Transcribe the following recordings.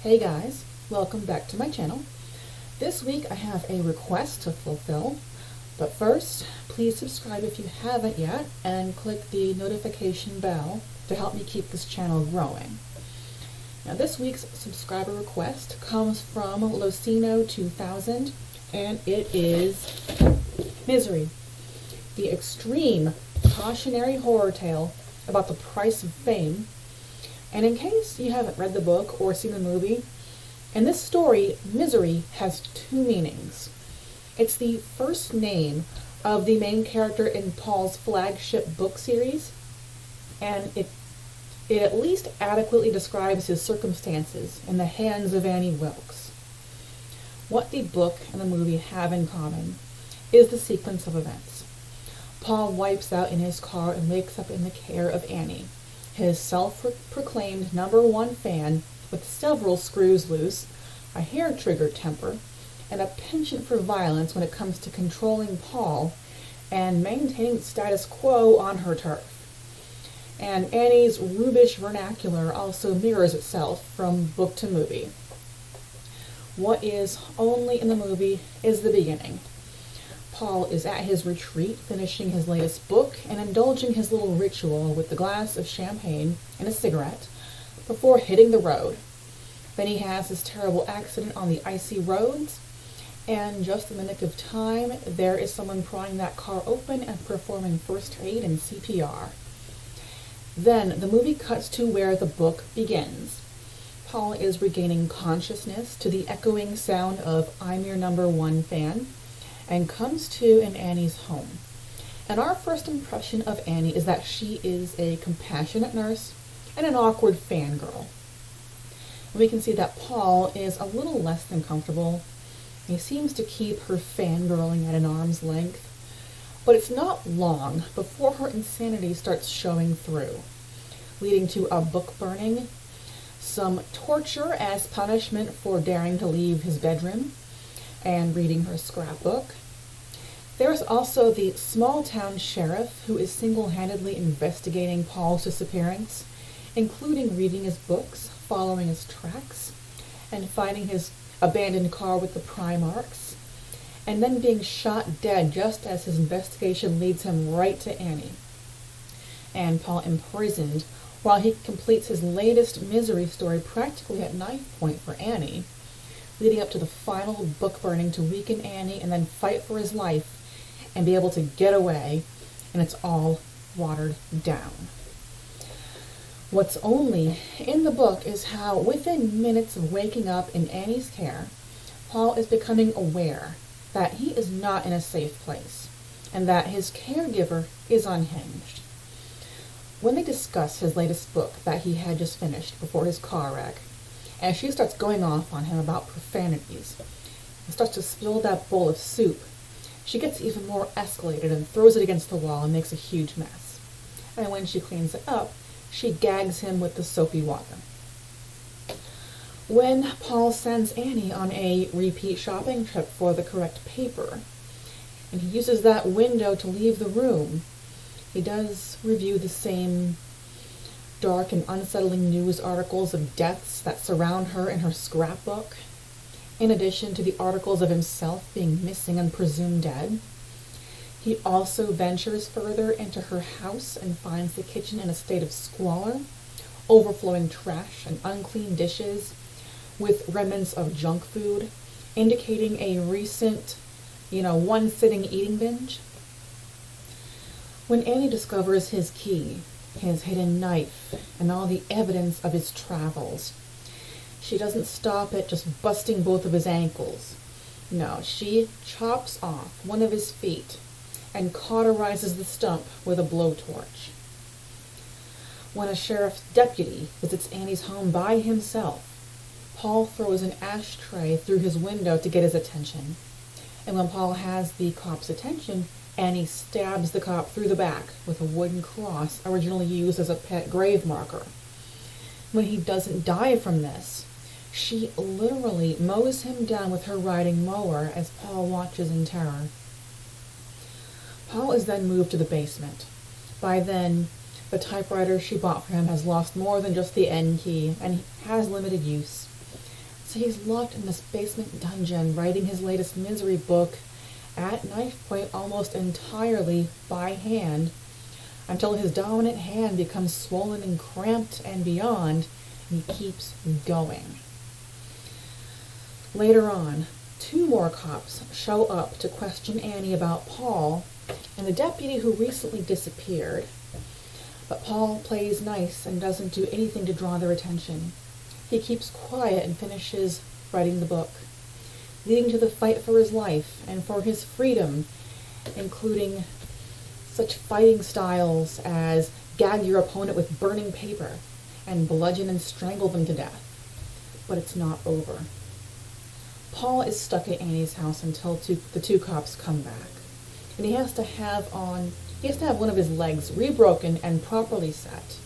Hey guys, welcome back to my channel. This week I have a request to fulfill, but first, please subscribe if you haven't yet and click the notification bell to help me keep this channel growing. Now this week's subscriber request comes from Losino2000 and it is Misery, the extreme cautionary horror tale about the price of fame. And in case you haven't read the book or seen the movie, in this story, Misery has two meanings. It's the first name of the main character in Paul's flagship book series, and it at least adequately describes his circumstances in the hands of Annie Wilkes. What the book and the movie have in common is the sequence of events. Paul wipes out in his car and wakes up in the care of Annie, his self-proclaimed #1 fan with several screws loose, a hair-triggered temper, and a penchant for violence when it comes to controlling Paul and maintaining the status quo on her turf. And Annie's rubish vernacular also mirrors itself from book to movie. What is only in the movie is the beginning. Paul is at his retreat, finishing his latest book and indulging his little ritual with the glass of champagne and a cigarette before hitting the road. Then he has this terrible accident on the icy roads, and just in the nick of time, there is someone prying that car open and performing first aid and CPR. Then the movie cuts to where the book begins. Paul is regaining consciousness to the echoing sound of "I'm your #1 fan," and comes to in Annie's home. And our first impression of Annie is that she is a compassionate nurse and an awkward fangirl. We can see that Paul is a little less than comfortable. He seems to keep her fangirling at an arm's length, but it's not long before her insanity starts showing through, leading to a book burning, some torture as punishment for daring to leave his bedroom, and reading her scrapbook. There's also the small-town sheriff who is single-handedly investigating Paul's disappearance, including reading his books, following his tracks, and finding his abandoned car with the pry marks, and then being shot dead just as his investigation leads him right to Annie. And Paul imprisoned while he completes his latest Misery story practically at knife point for Annie, leading up to the final book burning to weaken Annie and then fight for his life and be able to get away, and it's all watered down. What's only in the book is how, within minutes of waking up in Annie's care, Paul is becoming aware that he is not in a safe place and that his caregiver is unhinged. When they discuss his latest book that he had just finished before his car wreck, and she starts going off on him about profanities and starts to spill that bowl of soup, she gets even more escalated and throws it against the wall and makes a huge mess. And when she cleans it up, she gags him with the soapy water. When Paul sends Annie on a repeat shopping trip for the correct paper, and he uses that window to leave the room, he does review the same dark and unsettling news articles of deaths that surround her in her scrapbook, in addition to the articles of himself being missing and presumed dead. He also ventures further into her house and finds the kitchen in a state of squalor, overflowing trash and unclean dishes, with remnants of junk food, indicating a recent, one-sitting eating binge. When Annie discovers his key, his hidden knife, and all the evidence of his travels, she doesn't stop at just busting both of his ankles. No, she chops off one of his feet and cauterizes the stump with a blowtorch. When a sheriff's deputy visits Annie's home by himself, Paul throws an ashtray through his window to get his attention. And when Paul has the cop's attention, Annie stabs the cop through the back with a wooden cross originally used as a pet grave marker. When he doesn't die from this, she literally mows him down with her riding mower as Paul watches in terror. Paul is then moved to the basement. By then, the typewriter she bought for him has lost more than just the N key and has limited use. So he's locked in this basement dungeon, writing his latest misery book at knife point almost entirely by hand, until his dominant hand becomes swollen and cramped and beyond, and he keeps going. Later on, 2 more cops show up to question Annie about Paul and the deputy who recently disappeared. But Paul plays nice and doesn't do anything to draw their attention. He keeps quiet and finishes writing the book, leading to the fight for his life and for his freedom, including such fighting styles as gag your opponent with burning paper and bludgeon and strangle them to death. But it's not over. Paul is stuck at Annie's house until the 2 cops come back, and he has to have one of his legs rebroken and properly set.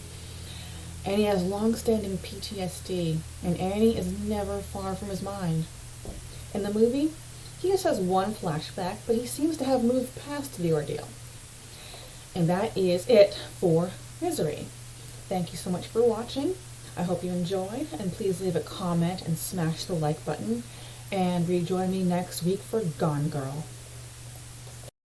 And he has long-standing PTSD, and Annie is never far from his mind. In the movie, he just has one flashback, but he seems to have moved past the ordeal. And that is it for Misery. Thank you so much for watching. I hope you enjoyed, and please leave a comment and smash the like button. And rejoin me next week for Gone Girl.